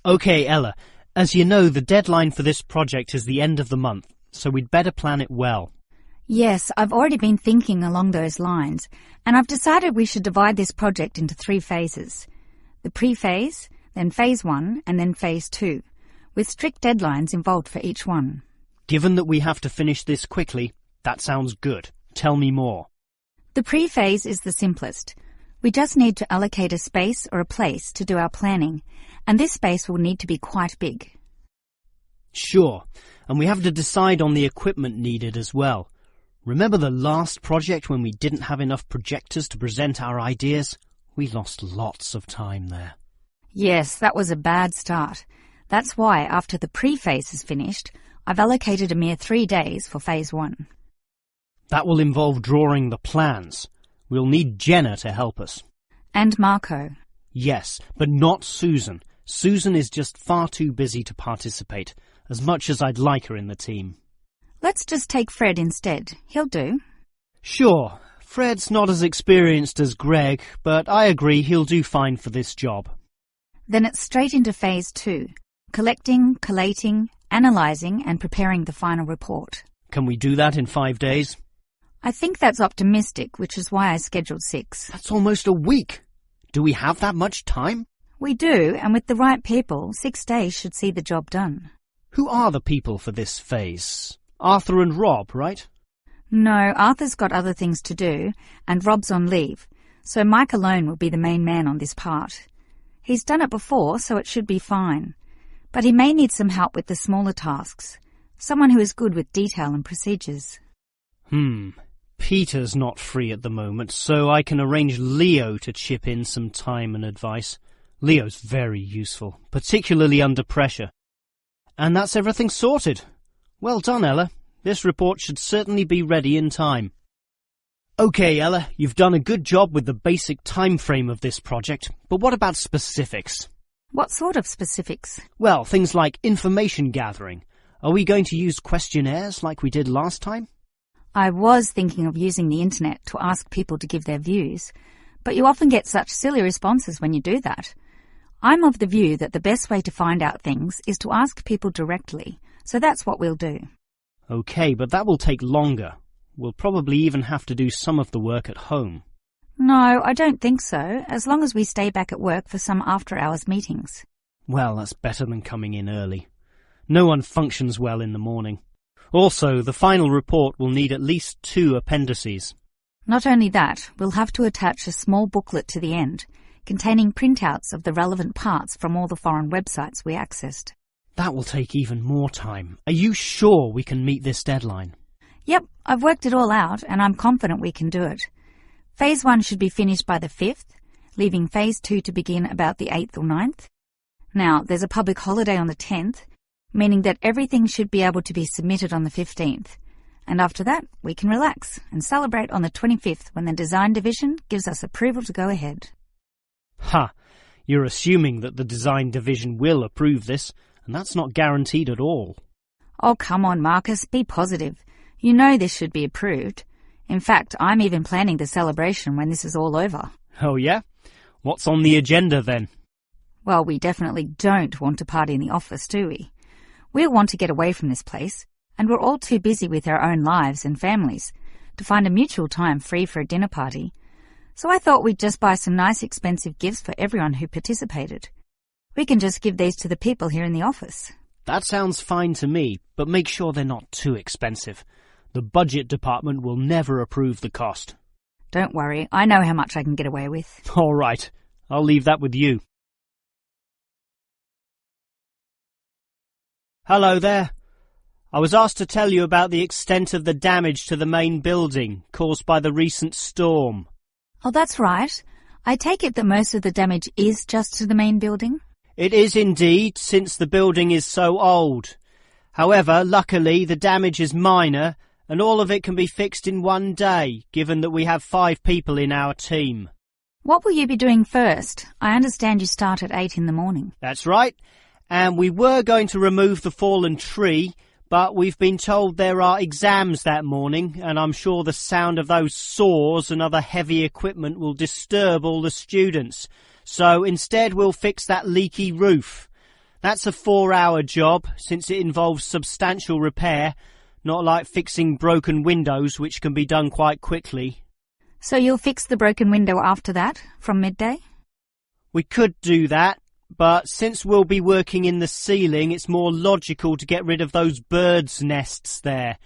Okay, Ella, as you know, the deadline for this project is the end of the month, so we'd better plan it well. Yes, I've already been thinking along those lines, and I've decided we should divide this project into 3 phases. The pre-phase, then phase 1, and then phase 2, with strict deadlines involved for each one. Given that we have to finish this quickly, that sounds good. Tell me more. The pre-phase is the simplest. We just need to allocate a space or a place to do our planning, and this space will need to be quite big. Sure, and we have to decide on the equipment needed as well. Remember the last project when we didn't have enough projectors to present our ideas? We lost lots of time there. Yes, that was a bad start. That's why, after the pre-phase is finished, I've allocated a mere 3 days for phase 1. That will involve drawing the plans. We'll need Jenna to help us. And Marco. Yes, but not Susan. Susan is just far too busy to participate, as much as I'd like her in the team. Let's just take Fred instead. He'll do. Sure, Fred's not as experienced as Greg, but I agree he'll do fine for this job. Then it's straight into phase 2. Collecting, collating, analysing and preparing the final report. Can we do that in 5 days? I think that's optimistic, which is why I scheduled 6. That's almost a week. Do we have that much time? We do, and with the right people, 6 days should see the job done. Who are the people for this phase? Arthur and Rob, right? No, Arthur's got other things to do, and Rob's on leave, so Mike alone will be the main man on this part. He's done it before, so it should be fine. But he may need some help with the smaller tasks. Someone who is good with detail and procedures. Peter's not free at the moment, so I can arrange Leo to chip in some time and advice. Leo's very useful, particularly under pressure. And that's everything sorted. Well done, Ella. This report should certainly be ready in time. Okay, Ella, you've done a good job with the basic time frame of this project, but what about specifics? What sort of specifics? Well, things like information gathering. Are we going to use questionnaires like we did last time? I was thinking of using the internet to ask people to give their views, but you often get such silly responses when you do that. I'm of the view that the best way to find out things is to ask people directly, so that's what we'll do. Okay, but that will take longer. We'll probably even have to do some of the work at home. No, I don't think so, as long as we stay back at work for some after-hours meetings. Well, that's better than coming in early. No one functions well in the morning. Also, the final report will need at least 2 appendices. Not only that, we'll have to attach a small booklet to the end, containing printouts of the relevant parts from all the foreign websites we accessed. That will take even more time. Are you sure we can meet this deadline? Yep, I've worked it all out, and I'm confident we can do it. Phase 1 should be finished by the 5th, leaving Phase 2 to begin about the 8th or 9th. Now, there's a public holiday on the 10th, meaning that everything should be able to be submitted on the 15th. And after that, we can relax and celebrate on the 25th when the design division gives us approval to go ahead. Ha! You're assuming that the design division will approve this, and that's not guaranteed at all. Oh, come on, Marcus, be positive. You know this should be approved. In fact, I'm even planning the celebration when this is all over. Oh, yeah? What's on the agenda, then? Well, we definitely don't want to party in the office, do we? We'll want to get away from this place, and we're all too busy with our own lives and families to find a mutual time free for a dinner party. So I thought we'd just buy some nice expensive gifts for everyone who participated. We can just give these to the people here in the office. That sounds fine to me, but make sure they're not too expensive. The budget department will never approve the cost. Don't worry, I know how much I can get away with. All right, I'll leave that with you. Hello there. I was asked to tell you about the extent of the damage to the main building caused by the recent storm. Oh, that's right. I take it that most of the damage is just to the main building? It is indeed, since the building is so old. However, luckily, the damage is minor, and all of it can be fixed in 1 day, given that we have 5 people in our team. What will you be doing first? I understand you start at 8 in the morning. That's right. And we were going to remove the fallen tree, but we've been told there are exams that morning, and I'm sure the sound of those saws and other heavy equipment will disturb all the students. So instead we'll fix that leaky roof. That's a 4-hour job, since it involves substantial repair, not like fixing broken windows, which can be done quite quickly. So you'll fix the broken window after that, from midday? We could do that, but since we'll be working in the ceiling, it's more logical to get rid of those birds' nests there.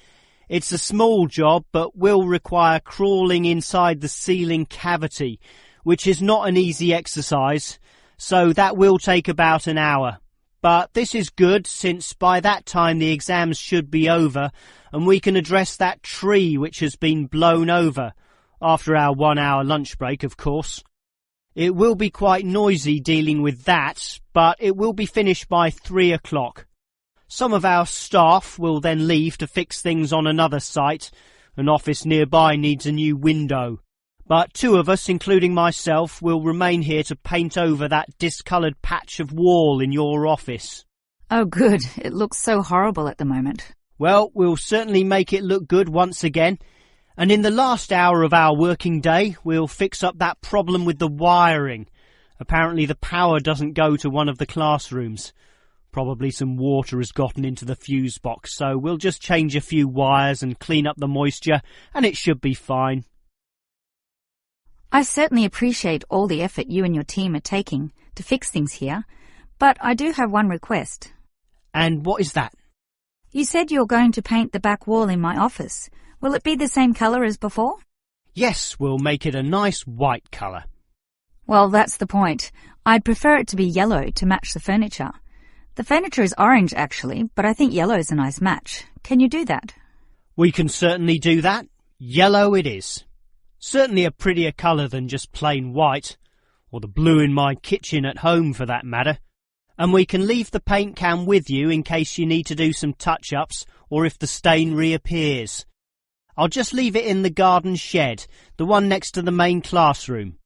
It's a small job, but will require crawling inside the ceiling cavity, which is not an easy exercise, so that will take about an hour. But this is good, since by that time the exams should be over, and we can address that tree which has been blown over, after our 1-hour lunch break, of course. It will be quite noisy dealing with that, but it will be finished by 3 o'clock. Some of our staff will then leave to fix things on another site. An office nearby needs a new window. But 2 of us, including myself, will remain here to paint over that discoloured patch of wall in your office. Oh, good. It looks so horrible at the moment. Well, we'll certainly make it look good once again. And in the last hour of our working day, we'll fix up that problem with the wiring. Apparently the power doesn't go to one of the classrooms. Probably some water has gotten into the fuse box, so we'll just change a few wires and clean up the moisture, and it should be fine. I certainly appreciate all the effort you and your team are taking to fix things here, but I do have one request. And what is that? You said you're going to paint the back wall in my office. Will it be the same colour as before? Yes, we'll make it a nice white colour. Well, that's the point. I'd prefer it to be yellow to match the furniture. The furniture is orange, actually, but I think yellow's a nice match. Can you do that? We can certainly do that. Yellow it is. Certainly a prettier colour than just plain white, or the blue in my kitchen at home for that matter. And we can leave the paint can with you in case you need to do some touch-ups or if the stain reappears. I'll just leave it in the garden shed, the one next to the main classroom.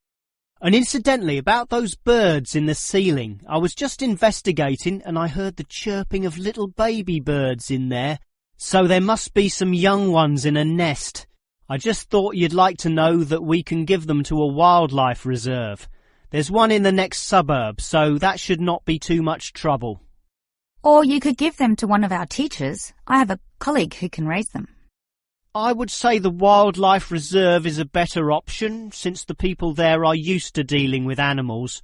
And incidentally, about those birds in the ceiling, I was just investigating and I heard the chirping of little baby birds in there, so there must be some young ones in a nest. I just thought you'd like to know that we can give them to a wildlife reserve. There's one in the next suburb, so that should not be too much trouble. Or you could give them to one of our teachers. I have a colleague who can raise them. I would say the wildlife reserve is a better option, since the people there are used to dealing with animals.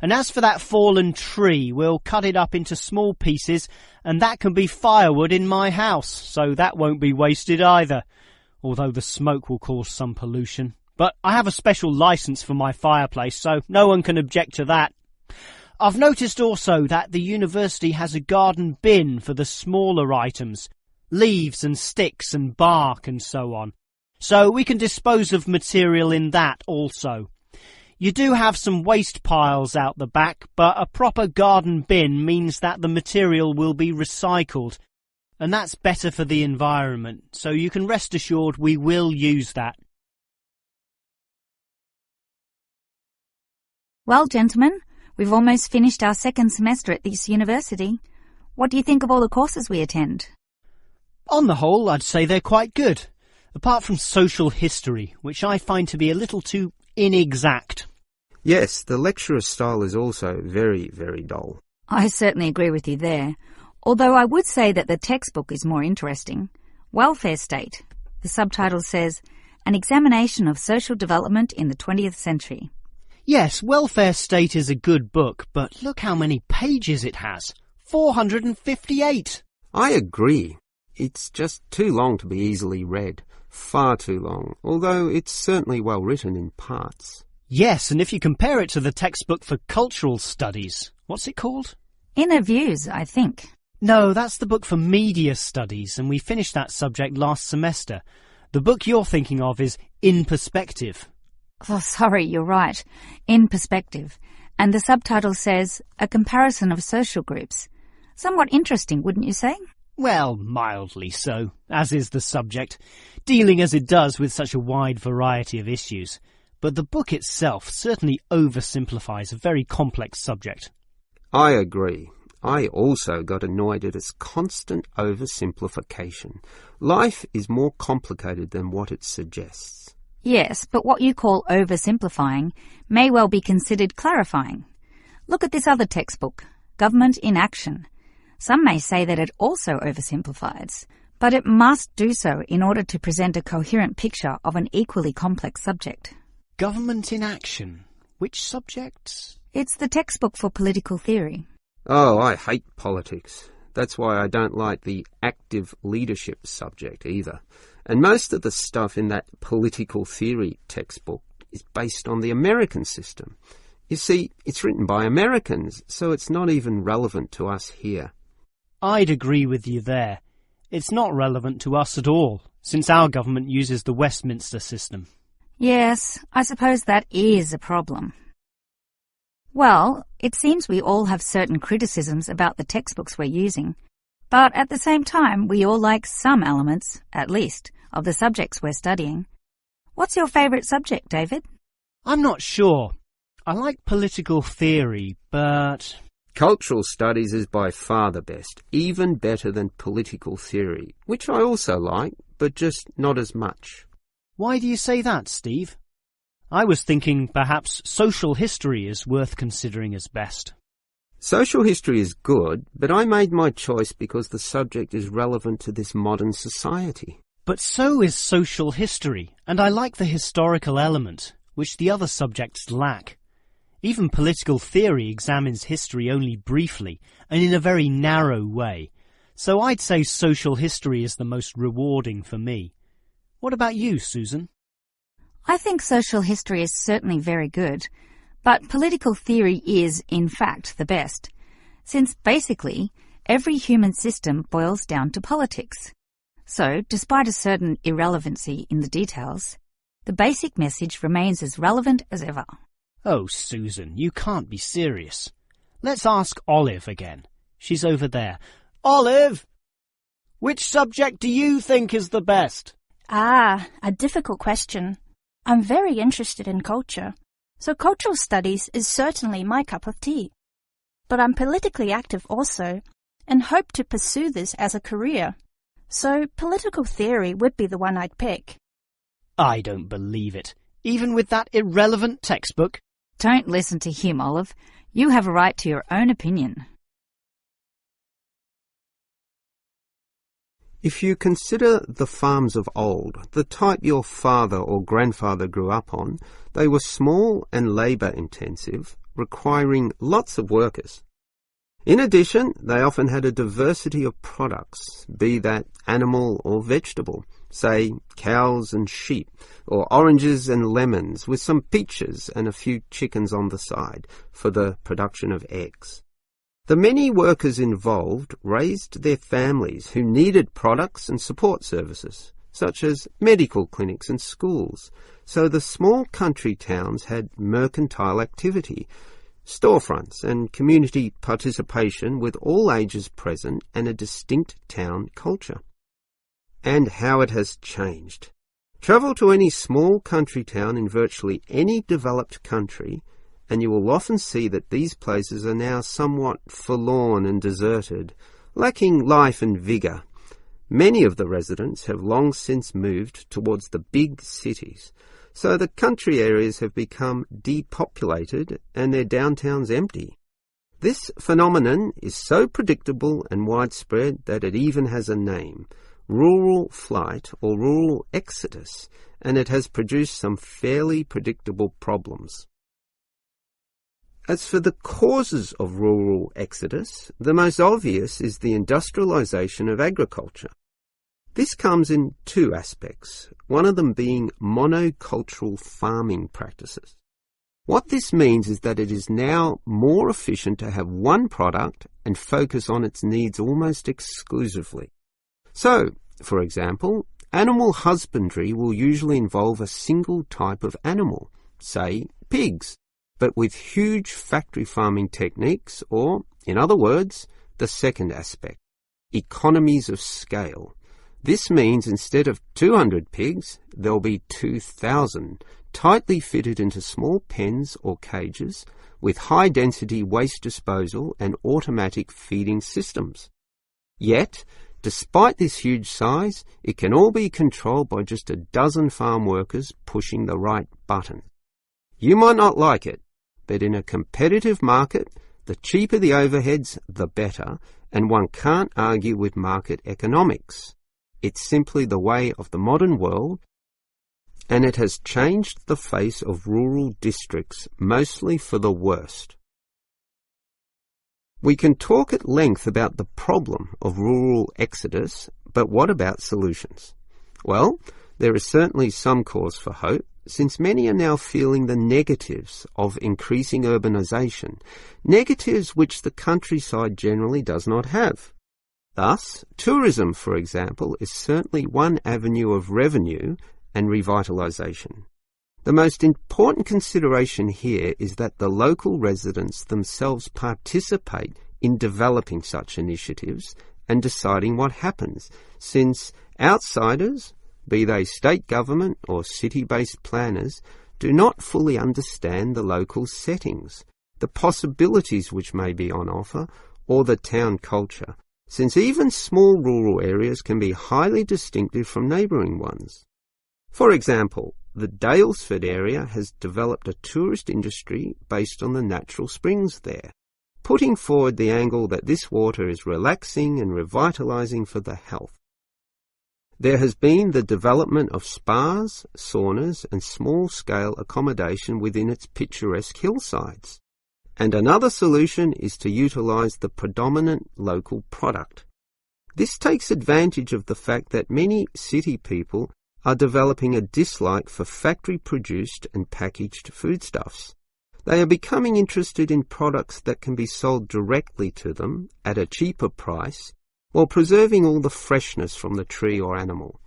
And as for that fallen tree, we'll cut it up into small pieces, and that can be firewood in my house, so that won't be wasted either, although the smoke will cause some pollution. But I have a special licence for my fireplace, so no one can object to that. I've noticed also that the university has a garden bin for the smaller items, leaves and sticks and bark and so on. So we can dispose of material in that also. You do have some waste piles out the back, but a proper garden bin means that the material will be recycled, and that's better for the environment, so you can rest assured we will use that. Well, gentlemen, we've almost finished our second semester at this university. What do you think of all the courses we attend? On the whole, I'd say they're quite good, apart from social history, which I find to be a little too inexact. Yes, the lecturer's style is also very, very dull. I certainly agree with you there, although I would say that the textbook is more interesting. Welfare State. The subtitle says, An Examination of Social Development in the 20th Century. Yes, Welfare State is a good book, but look how many pages it has. 458! I agree. It's just too long to be easily read. Far too long, although it's certainly well written in parts. Yes, and if you compare it to the textbook for cultural studies, what's it called? Inner Views, I think. No, that's the book for media studies, and we finished that subject last semester. The book you're thinking of is In Perspective. Oh, sorry, you're right. In Perspective. And the subtitle says, A Comparison of Social Groups. Somewhat interesting, wouldn't you say? Well, mildly so, as is the subject, dealing as it does with such a wide variety of issues. But the book itself certainly oversimplifies a very complex subject. I agree. I also got annoyed at its constant oversimplification. Life is more complicated than what it suggests. Yes, but what you call oversimplifying may well be considered clarifying. Look at this other textbook, Government in Action. Some may say that it also oversimplifies, but it must do so in order to present a coherent picture of an equally complex subject. Government in Action? Which subject? It's the textbook for political theory. Oh, I hate politics. That's why I don't like the active leadership subject either. And most of the stuff in that political theory textbook is based on the American system. You see, it's written by Americans, so it's not even relevant to us here. I'd agree with you there. It's not relevant to us at all, since our government uses the Westminster system. Yes, I suppose that is a problem. Well, it seems we all have certain criticisms about the textbooks we're using, but at the same time we all like some elements, at least, of the subjects we're studying. What's your favourite subject, David? I'm not sure. I like political theory, but... Cultural studies is by far the best, even better than political theory, which I also like, but just not as much. Why do you say that, Steve? I was thinking perhaps social history is worth considering as best. Social history is good, but I made my choice because the subject is relevant to this modern society. But so is social history, and I like the historical element, which the other subjects lack. Even political theory examines history only briefly and in a very narrow way, so I'd say social history is the most rewarding for me. What about you, Susan? I think social history is certainly very good, but political theory is, in fact, the best, since basically every human system boils down to politics. So, despite a certain irrelevancy in the details, the basic message remains as relevant as ever. Oh, Susan, you can't be serious. Let's ask Olive again. She's over there. Olive! Which subject do you think is the best? Ah, a difficult question. I'm very interested in culture, so cultural studies is certainly my cup of tea. But I'm politically active also, and hope to pursue this as a career. So political theory would be the one I'd pick. I don't believe it. Even with that irrelevant textbook? Don't listen to him, Olive. You have a right to your own opinion. If you consider the farms of old, the type your father or grandfather grew up on, they were small and labour-intensive, requiring lots of workers. In addition, they often had a diversity of products, be that animal or vegetable, say cows and sheep, or oranges and lemons, with some peaches and a few chickens on the side for the production of eggs. The many workers involved raised their families who needed products and support services, such as medical clinics and schools, so the small country towns had mercantile activity, storefronts and community participation with all ages present and a distinct town culture. And how it has changed. Travel to any small country town in virtually any developed country, and you will often see that these places are now somewhat forlorn and deserted, lacking life and vigour. Many of the residents have long since moved towards the big cities, so the country areas have become depopulated and their downtowns empty. This phenomenon is so predictable and widespread that it even has a name, rural flight or rural exodus, and it has produced some fairly predictable problems. As for the causes of rural exodus, the most obvious is the industrialisation of agriculture. This comes in two aspects, one of them being monocultural farming practices. What this means is that it is now more efficient to have one product and focus on its needs almost exclusively. So, for example, animal husbandry will usually involve a single type of animal, say pigs, but with huge factory farming techniques, or, in other words, the second aspect, economies of scale. This means instead of 200 pigs, there'll be 2,000, tightly fitted into small pens or cages with high-density waste disposal and automatic feeding systems. Yet, despite this huge size, it can all be controlled by just a dozen farm workers pushing the right button. You might not like it, but in a competitive market, the cheaper the overheads, the better, and one can't argue with market economics. It's simply the way of the modern world, and it has changed the face of rural districts, mostly for the worst. We can talk at length about the problem of rural exodus, but what about solutions? Well, there is certainly some cause for hope, since many are now feeling the negatives of increasing urbanisation, negatives which the countryside generally does not have. Thus, tourism, for example, is certainly one avenue of revenue and revitalisation. The most important consideration here is that the local residents themselves participate in developing such initiatives and deciding what happens, since outsiders, be they state government or city-based planners, do not fully understand the local settings, the possibilities which may be on offer, or the town culture, since even small rural areas can be highly distinctive from neighbouring ones. For example, the Daylesford area has developed a tourist industry based on the natural springs there, putting forward the angle that this water is relaxing and revitalising for the health. There has been the development of spas, saunas and small-scale accommodation within its picturesque hillsides. And another solution is to utilise the predominant local product. This takes advantage of the fact that many city people are developing a dislike for factory-produced and packaged foodstuffs. They are becoming interested in products that can be sold directly to them at a cheaper price, while preserving all the freshness from the tree or animal.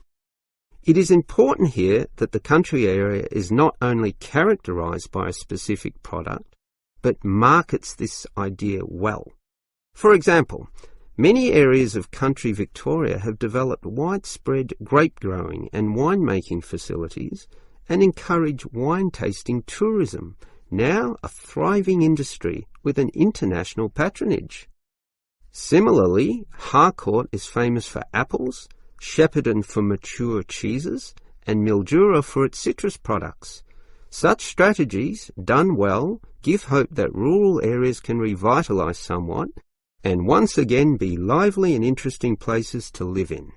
It is important here that the country area is not only characterised by a specific product, but markets this idea well. For example, many areas of country Victoria have developed widespread grape growing and winemaking facilities and encourage wine tasting tourism, now a thriving industry with an international patronage. Similarly, Harcourt is famous for apples, Shepparton for mature cheeses, and Mildura for its citrus products. Such strategies, done well, give hope that rural areas can revitalise somewhat and once again be lively and interesting places to live in.